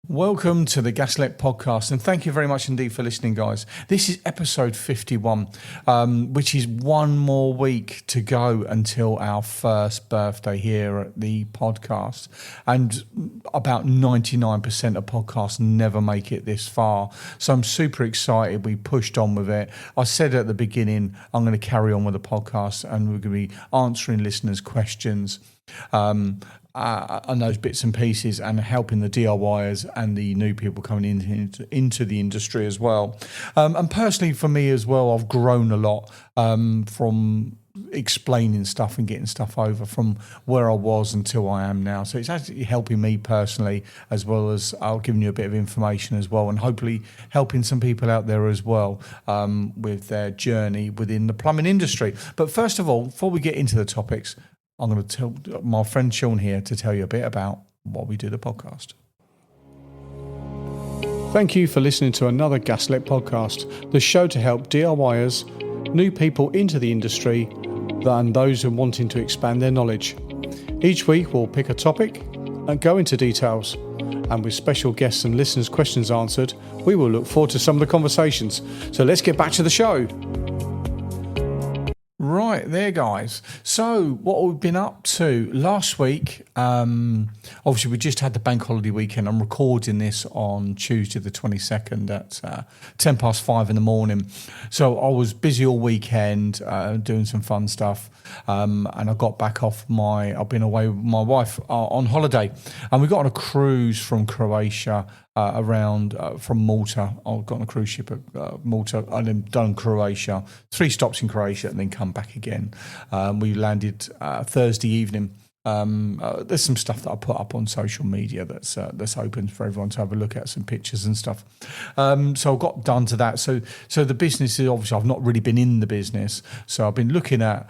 Welcome to the Gaslec podcast, and thank you very much indeed for listening, guys. This is episode 51, which is one more week to go until our first birthday here at the podcast. And about 99% of podcasts never make it this far. So I'm super excited. We pushed on with it. I said at the beginning, I'm going to carry on with the podcast and we're going to be answering listeners' questions. On those bits and pieces and helping the DIYers and the new people coming into the industry as well. And personally for me as well, I've grown a lot from explaining stuff and getting stuff over from where I was until I am now. So it's actually helping me personally, as well as I'll giving you a bit of information as well, and hopefully helping some people out there as well with their journey within the plumbing industry. But first of all, before we get into the topics, I'm going to tell my friend Sean here to tell you a bit about what we do the podcast. Thank you for listening to another Gaslec podcast, the show to help DIYers, new people into the industry, and those who are wanting to expand their knowledge. Each week we'll pick a topic and go into details. And with special guests and listeners' questions answered, we will look forward to some of the conversations. So let's get back to the show. Right there, guys. So what we've been up to last week, obviously we just had the bank holiday weekend. I'm recording this on Tuesday the 22nd at 10 past 5 in the morning. So I was busy all weekend doing some fun stuff. And I got back I've been away with my wife on holiday. And we got on a cruise from Croatia from Malta. I got on a cruise ship at Malta and then done Croatia, 3 stops in Croatia and then come back again. We landed Thursday evening. There's some stuff that I put up on social media that's open for everyone to have a look at, some pictures and stuff. So I got done to that. So the business is obviously, I've not really been in the business. So I've been looking at,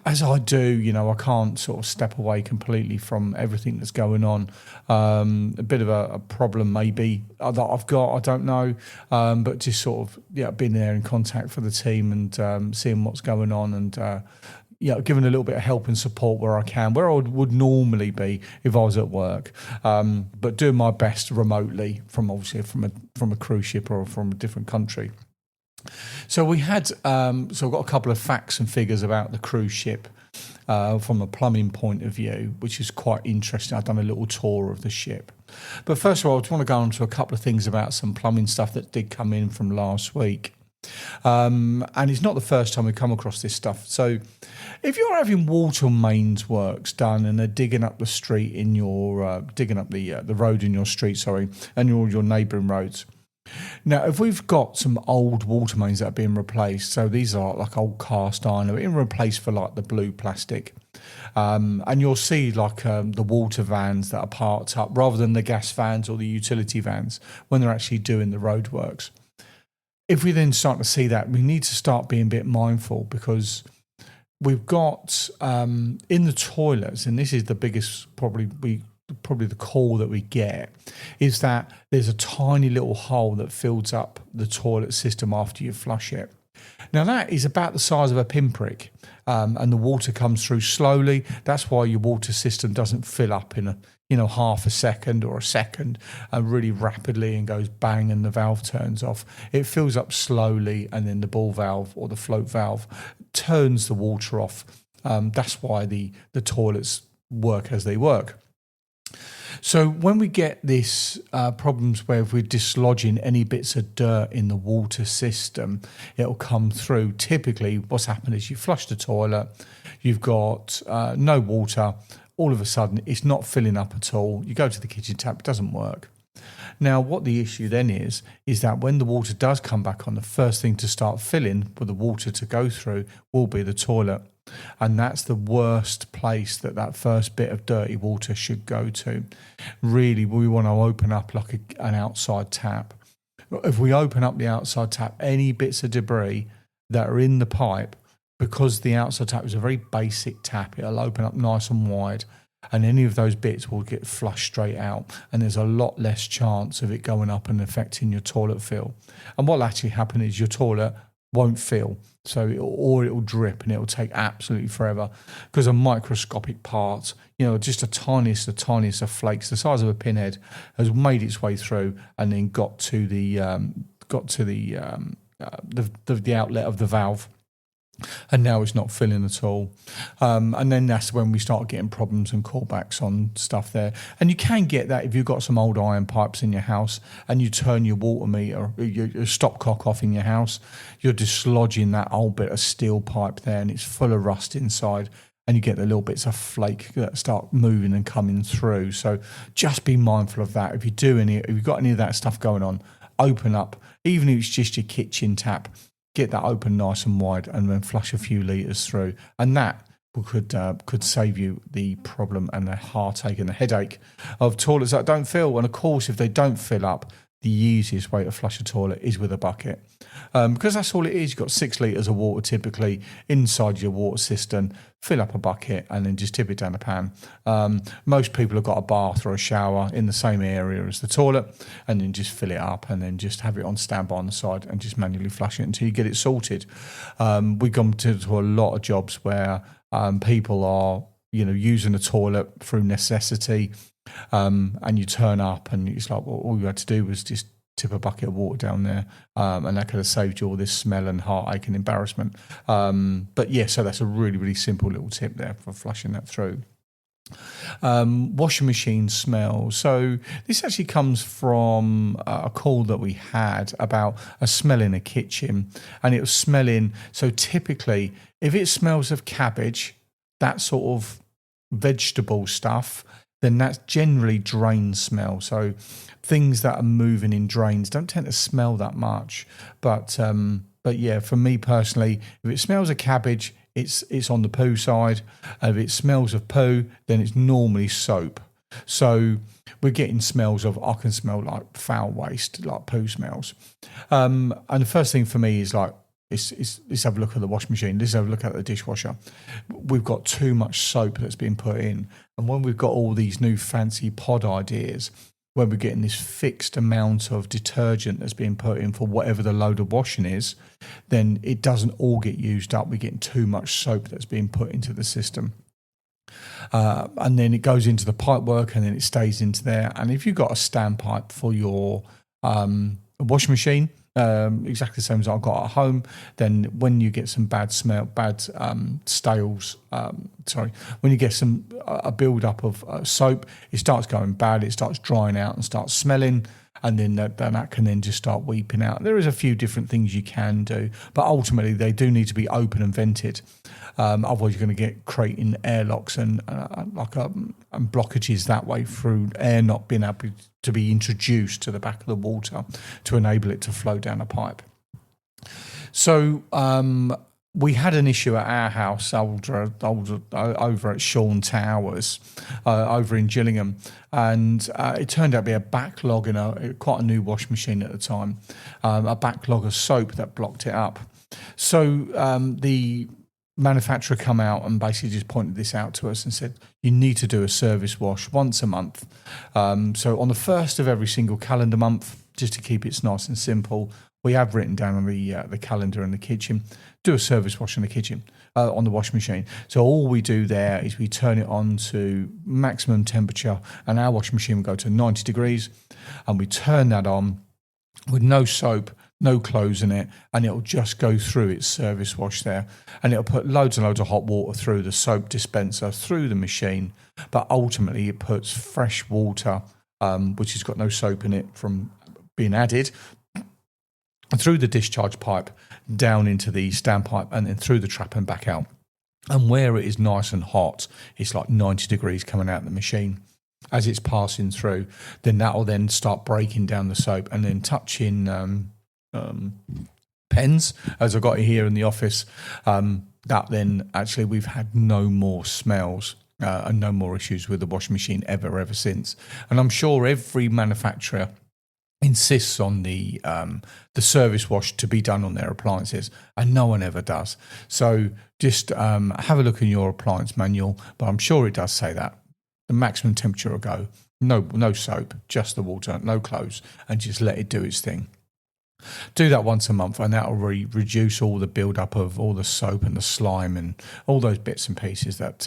as I do, I can't sort of step away completely from everything that's going on. A bit of a problem maybe that I've got, I don't know. But just sort of, being there in contact for the team and seeing what's going on and, giving a little bit of help and support where I can, where I would normally be if I was at work, but doing my best remotely from a cruise ship or from a different country. So we had, I've got a couple of facts and figures about the cruise ship from a plumbing point of view, which is quite interesting. I've done a little tour of the ship. But first of all, I just want to go on to a couple of things about some plumbing stuff that did come in from last week. And it's not the first time we've come across this stuff. So if you're having water mains works done and they're digging up the street in your digging up the road in your street, and your neighbouring roads. Now, if we've got some old water mains that are being replaced, so these are like old cast iron, they're being replaced for like the blue plastic. And you'll see like the water vans that are parked up rather than the gas vans or the utility vans when they're actually doing the road works. If we then start to see that, we need to start being a bit mindful because we've got in the toilets, and this is the biggest probably the call that we get, is that there's a tiny little hole that fills up the toilet system after you flush it. Now that is about the size of a pinprick, and the water comes through slowly. That's why your water system doesn't fill up in half a second or a second really rapidly and goes bang and the valve turns off. It fills up slowly and then the ball valve or the float valve turns the water off. That's why the toilets work as they work. So when we get this problems where if we're dislodging any bits of dirt in the water system, it'll come through. Typically what's happened is you flush the toilet, you've got no water, all of a sudden it's not filling up at all. You go to the kitchen tap, it doesn't work. Now what the issue then is that when the water does come back on, the first thing to start filling with the water to go through will be the toilet. And that's the worst place that first bit of dirty water should go to. Really, we want to open up like an outside tap. If we open up the outside tap, any bits of debris that are in the pipe, because the outside tap is a very basic tap, it'll open up nice and wide, and any of those bits will get flushed straight out, and there's a lot less chance of it going up and affecting your toilet fill. And what will actually happen is your toilet won't fill. So it'll drip and it'll take absolutely forever because a microscopic part, just the tiniest of flakes, the size of a pinhead, has made its way through and then got to the outlet of the valve. And now it's not filling at all. And then that's when we start getting problems and callbacks on stuff there. And you can get that if you've got some old iron pipes in your house and you turn your water meter, your stopcock off in your house, you're dislodging that old bit of steel pipe there and it's full of rust inside. And you get the little bits of flake that start moving and coming through. So just be mindful of that. If you've got any of that stuff going on, open up, even if it's just your kitchen tap. Get that open nice and wide and then flush a few litres through. And that could save you the problem and the heartache and the headache of toilets that don't fill. And of course, if they don't fill up, the easiest way to flush a toilet is with a bucket. Because that's all it is. You've got 6 litres of water typically inside your water cistern. Fill up a bucket and then just tip it down the pan. Most people have got a bath or a shower in the same area as the toilet and then just fill it up and then just have it on standby on the side and just manually flush it until you get it sorted. We've gone to a lot of jobs where people are using a toilet through necessity, and you turn up and it's like, well, all you had to do was just tip a bucket of water down there, and that could have saved you all this smell and heartache and embarrassment. But yeah, so that's a really, really simple little tip there for flushing that through. Washing machine smell. So this actually comes from a call that we had about a smell in a kitchen, and it was smelling. So typically, if it smells of cabbage, that sort of vegetable stuff, then that's generally drain smell. So things that are moving in drains don't tend to smell that much. But yeah, for me personally, if it smells of cabbage, it's on the poo side. And if it smells of poo, then it's normally soap. So we're getting smells of, I can smell like foul waste, like poo smells. And the first thing for me is like, let's have a look at the washing machine. Let's have a look at the dishwasher. We've got too much soap that's been put in. And when we've got all these new fancy pod ideas, where we're getting this fixed amount of detergent that's being put in for whatever the load of washing is, then it doesn't all get used up. We're getting too much soap that's being put into the system. And then it goes into the pipe work and then it stays into there. And if you've got a standpipe for your washing machine, exactly the same as I've got at home, then when you get some when you get a build up of soap, it starts going bad, it starts drying out and starts smelling, and then that can then just start weeping out. There is a few different things you can do, but ultimately they do need to be open and vented. Otherwise you're going to get creating airlocks and blockages that way through air not being able to be introduced to the back of the water to enable it to flow down a pipe. So we had an issue at our house over at Sean Towers over in Gillingham, and it turned out to be a backlog in quite a new washing machine at the time, a backlog of soap that blocked it up. So the manufacturer come out and basically just pointed this out to us and said, you need to do a service wash once a month. So on the first of every single calendar month, just to keep it nice and simple, we have written down on the calendar in the kitchen, do a service wash in the kitchen, on the washing machine. So all we do there is we turn it on to maximum temperature, and our washing machine will go to 90 degrees, and we turn that on with no soap, no clothes in it, and it'll just go through its service wash there, and it'll put loads and loads of hot water through the soap dispenser, through the machine, but ultimately it puts fresh water, which has got no soap in it from being added, through the discharge pipe, down into the standpipe, and then through the trap and back out. And where it is nice and hot, it's like 90 degrees coming out of the machine. As it's passing through, then that will then start breaking down the soap and then touching pens, as I've got here in the office. That then actually we've had no more smells and no more issues with the washing machine ever since. And I'm sure every manufacturer insists on the service wash to be done on their appliances, and no one ever does. So just have a look in your appliance manual, but I'm sure it does say that. The maximum temperature will go, no soap, just the water, no clothes, and just let it do its thing. Do that once a month, and that will reduce all the build-up of all the soap and the slime and all those bits and pieces that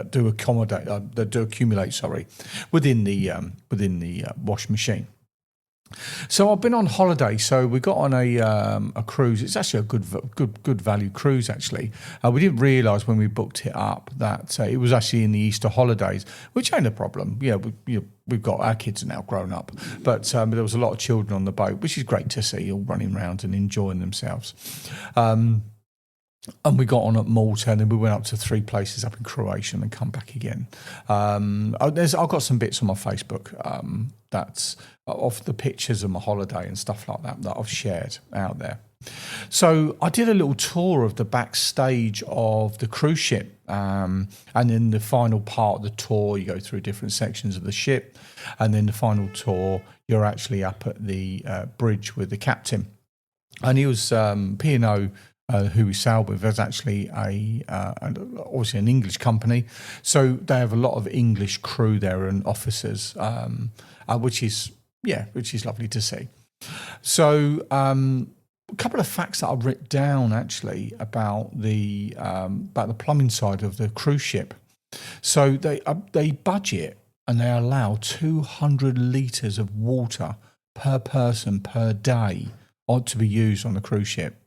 do accumulate. Sorry, within the wash machine. So I've been on holiday. So we got on a cruise. It's actually a good value cruise. Actually, we didn't realise when we booked it up that it was actually in the Easter holidays, which ain't a problem. Yeah, we've got our kids are now grown up, but there was a lot of children on the boat, which is great to see, all running around and enjoying themselves. And we got on at Malta, and then we went up to 3 places up in Croatia and then come back again. I've got some bits on my Facebook that's of the pictures of my holiday and stuff like that I've shared out there. So I did a little tour of the backstage of the cruise ship, and in the final part of the tour, you go through different sections of the ship, and then the final tour, you're actually up at the bridge with the captain, and he was P&O. Who we sailed with is actually obviously an English company, so they have a lot of English crew there and officers, which is lovely to see. So a couple of facts that I've written down actually about the plumbing side of the cruise ship. So they budget and they allow 200 litres of water per person per day to be used on the cruise ship.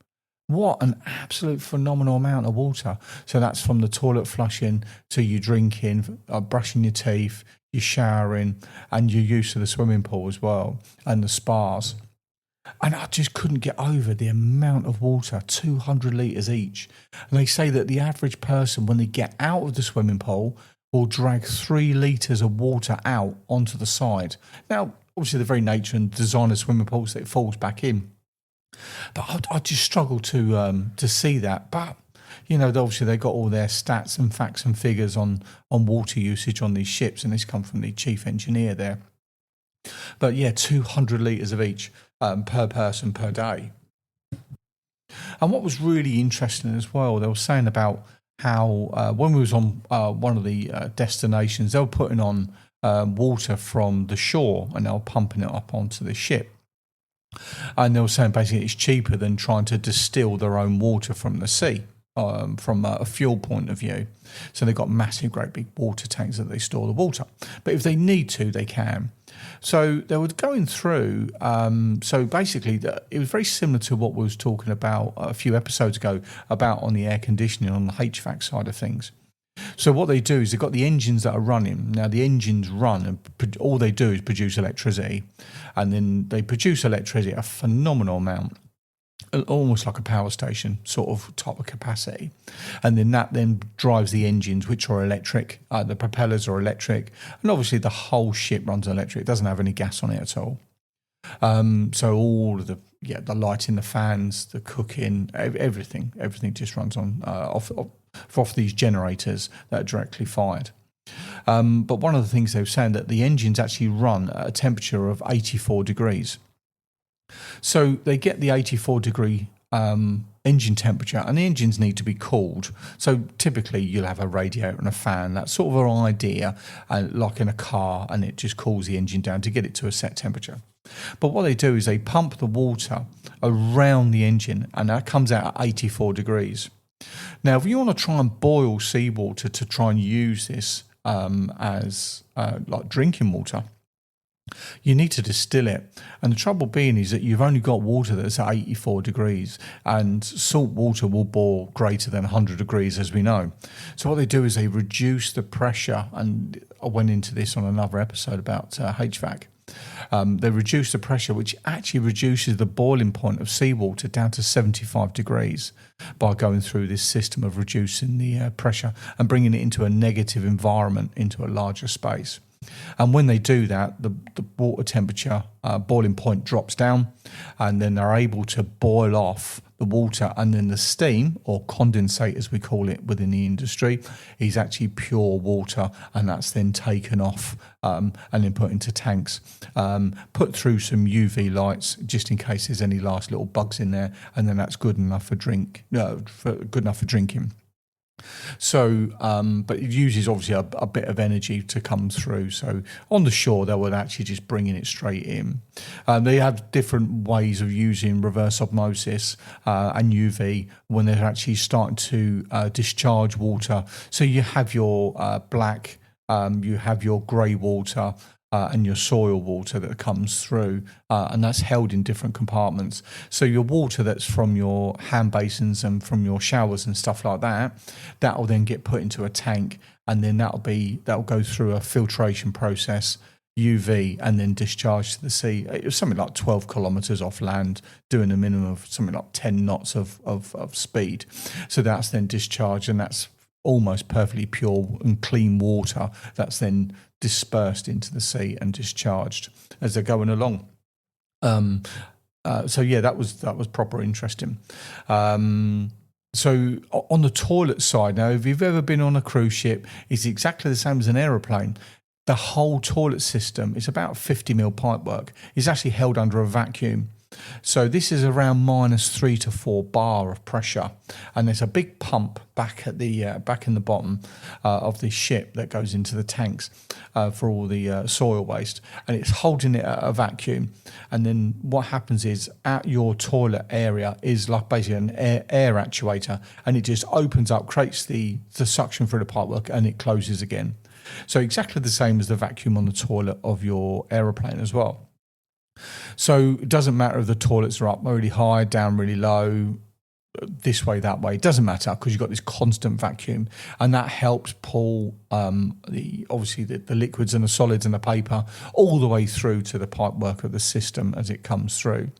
What an absolute phenomenal amount of water. So that's from the toilet flushing to you drinking, brushing your teeth, you showering, and your use of the swimming pool as well, and the spas. And I just couldn't get over the amount of water, 200 litres each. And they say that the average person, when they get out of the swimming pool, will drag 3 litres of water out onto the side. Now, obviously, the very nature and design of swimming pools, it falls back in. But I just struggle to see that. But, obviously they've got all their stats and facts and figures on water usage on these ships, and this comes from the chief engineer there. But, 200 litres of each per person per day. And what was really interesting as well, they were saying about how when we was on one of the destinations, they were putting on water from the shore and they were pumping it up onto the ship. And they were saying basically it's cheaper than trying to distill their own water from the sea, from a fuel point of view. So they've got massive, great big water tanks that they store the water. But if they need to, they can. So they were going through, so basically it was very similar to what we was talking about a few episodes ago about on the air conditioning, on the HVAC side of things. So what they do is they've got the engines that are running. Now the engines run and all they do is produce electricity, and then they produce electricity a phenomenal amount, almost like a power station sort of type of capacity. And then that then drives the engines, which are electric. The propellers are electric, and obviously the whole ship runs electric. It doesn't have any gas on it at all. So all of the lighting, the fans, the cooking, everything just runs on off these generators that are directly fired. But one of the things they were saying that the engines actually run at a temperature of 84 degrees. So they get the 84 degree engine temperature, and the engines need to be cooled. So typically you'll have a radiator and a fan. That's sort of an idea, like in a car, and it just cools the engine down to get it to a set temperature. But what they do is they pump the water around the engine, and that comes out at 84 degrees. Now, if you want to try and boil seawater to try and use this as like drinking water, you need to distill it. And the trouble being is that you've only got water that's at 84 degrees, and salt water will boil greater than 100 degrees, as we know. So what they do is they reduce the pressure, and I went into this on another episode about HVAC. They reduce the pressure, which actually reduces the boiling point of seawater down to 75 degrees by going through this system of reducing the pressure and bringing it into a negative environment, into a larger space. And when they do that, the water temperature boiling point drops down, and then they're able to boil off the water, and then the steam, or condensate as we call it within the industry, is actually pure water, and that's then taken off and then put into tanks, put through some UV lights just in case there's any last little bugs in there, and then that's good enough for drinking. So, but it uses obviously a bit of energy to come through. So on the shore, they would actually just bringing it straight in. They have different ways of using reverse osmosis and UV when they're actually starting to discharge water. So you have your black, you have your grey water, and your soil water that comes through, and that's held in different compartments. So your water that's from your hand basins and from your showers and stuff like that, that will then get put into a tank, and then that'll go through a filtration process, UV, and then discharged to the sea. It was something like 12 kilometres off land, doing a minimum of something like 10 knots of speed. So that's then discharged, and that's almost perfectly pure and clean water that's then dispersed into the sea and discharged as they're going along. So yeah, that was proper interesting. So on the toilet side, now, if you've ever been on a cruise ship, it's exactly the same as an aeroplane. The whole toilet system is about 50 mil pipework. It's actually held under a vacuum. So this is around -3 to 4 bar of pressure, and there's a big pump back at the back in the bottom of the ship that goes into the tanks for all the soil waste, and it's holding it at a vacuum. And then what happens is, at your toilet area is like basically an air actuator, and it just opens up, creates the suction through the pipework, and it closes again. So exactly the same as the vacuum on the toilet of your aeroplane as well. So it doesn't matter if the toilets are up really high, down really low, this way, that way. It doesn't matter, because you've got this constant vacuum, and that helps pull the liquids and the solids and the paper all the way through to the pipework of the system as it comes through.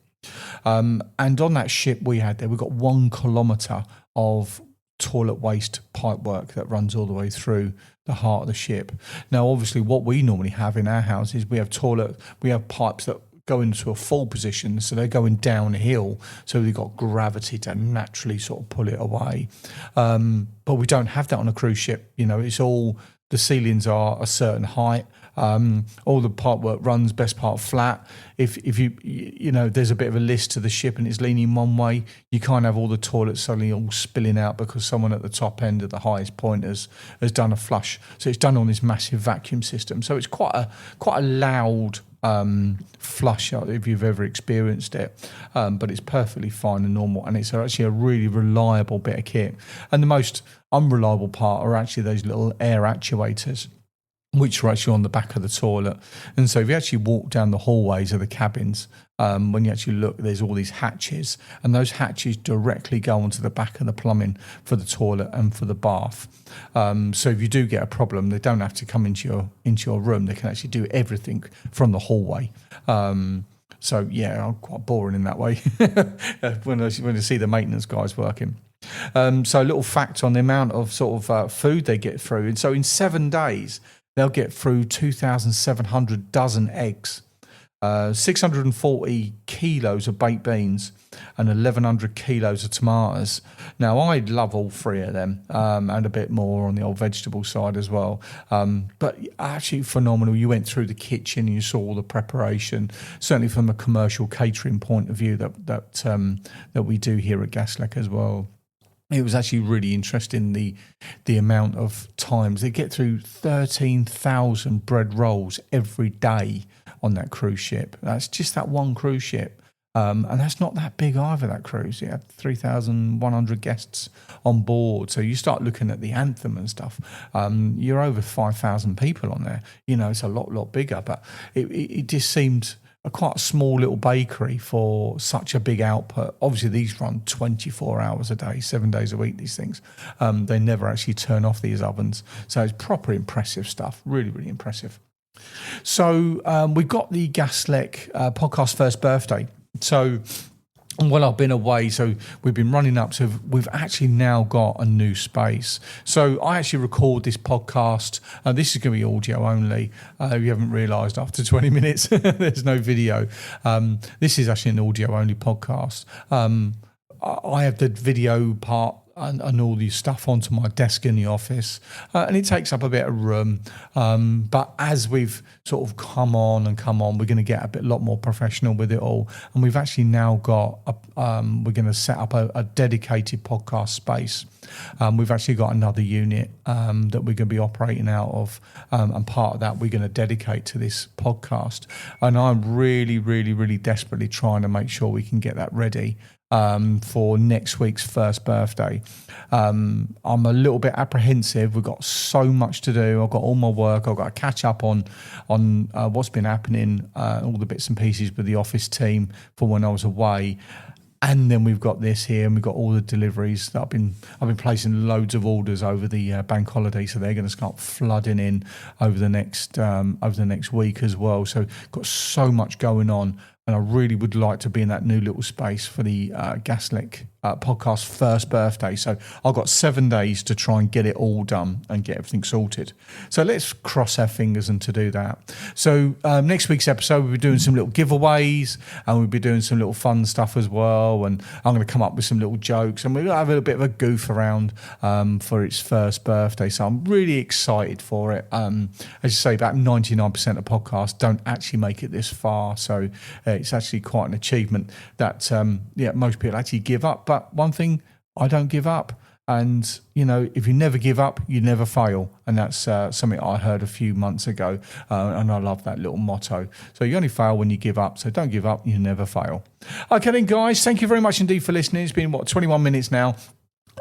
And on that ship we've got 1 kilometre of toilet waste pipework that runs all the way through the heart of the ship. Now, obviously, what we normally have in our houses, we have pipes that go into a full position, so they're going downhill, so they've got gravity to naturally sort of pull it away. But we don't have that on a cruise ship. It's all, the ceilings are a certain height. All the pipework runs best part flat. If there's a bit of a list to the ship and it's leaning one way, you can't have all the toilets suddenly all spilling out because someone at the top end at the highest point has done a flush. So it's done on this massive vacuum system. So it's quite a loud flush, if you've ever experienced it, but it's perfectly fine and normal, and it's actually a really reliable bit of kit. And the most unreliable part are actually those little air actuators, which are actually on the back of the toilet. And so if you actually walk down the hallways of the cabins, when you actually look, there's all these hatches, and those hatches directly go onto the back of the plumbing for the toilet and for the bath. So if you do get a problem, they don't have to come into your room. They can actually do everything from the hallway. So yeah, I'm quite boring in that way when I see the maintenance guys working. So a little fact on the amount of sort of food they get through. And so in 7 days, they'll get through 2,700 dozen eggs, 640 kilos of baked beans, and 1,100 kilos of tomatoes. Now, I love all 3 of them, and a bit more on the old vegetable side as well. But actually phenomenal. You went through the kitchen and you saw all the preparation, certainly from a commercial catering point of view that we do here at Gaslec as well. It was actually really interesting, the amount of times they get through 13,000 bread rolls every day on that cruise ship. That's just that one cruise ship. And that's not that big either, that cruise. You had 3,100 guests on board. So you start looking at the Anthem and stuff. You're over 5,000 people on there. It's a lot bigger. But it just seemed quite a small little bakery for such a big output. Obviously, these run 24 hours a day, 7 days a week, these things. They never actually turn off these ovens. So it's proper impressive stuff. Really, really impressive. So we've got the Gaslec podcast first birthday. So while I've been away, so we've been running up to, we've actually now got a new space. So I actually record this podcast. This is going to be audio only. If you haven't realised, after 20 minutes, there's no video. This is actually an audio only podcast. I have the video part and all the stuff onto my desk in the office, and it takes up a bit of room. But as we've sort of come on, we're going to get a lot more professional with it all, and we've actually now got we're going to set up a dedicated podcast space. We've actually got another unit that we're going to be operating out of, and part of that we're going to dedicate to this podcast. And I'm really, really, really desperately trying to make sure we can get that ready for next week's first birthday. I'm a little bit apprehensive. We've got so much to do. I've got all my work. I've got to catch up on what's been happening, all the bits and pieces with the office team for when I was away. And then we've got this here, and we've got all the deliveries that I've been placing loads of orders over the bank holiday, so they're going to start flooding in over the next week as well. So got so much going on, and I really would like to be in that new little space for the Gaslec podcast first birthday. So I've got 7 days to try and get it all done and get everything sorted. So let's cross our fingers and to do that. So next week's episode, we'll be doing some little giveaways, and we'll be doing some little fun stuff as well. And I'm going to come up with some little jokes, and we're going to have a bit of a goof around for its first birthday. So I'm really excited for it. As you say, about 99% of podcasts don't actually make it this far. So it's actually quite an achievement that, most people actually give up. But one thing, I don't give up. And, if you never give up, you never fail. And that's something I heard a few months ago. And I love that little motto. So you only fail when you give up. So don't give up. You never fail. Okay, then, guys, thank you very much indeed for listening. It's been, 21 minutes now.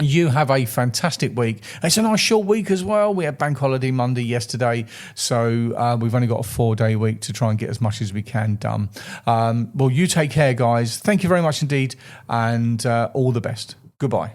You have a fantastic week. It's a nice short week as well. We had Bank Holiday Monday yesterday, so we've only got a 4-day week to try and get as much as we can done. Well, you take care, guys. Thank you very much indeed, and all the best. Goodbye.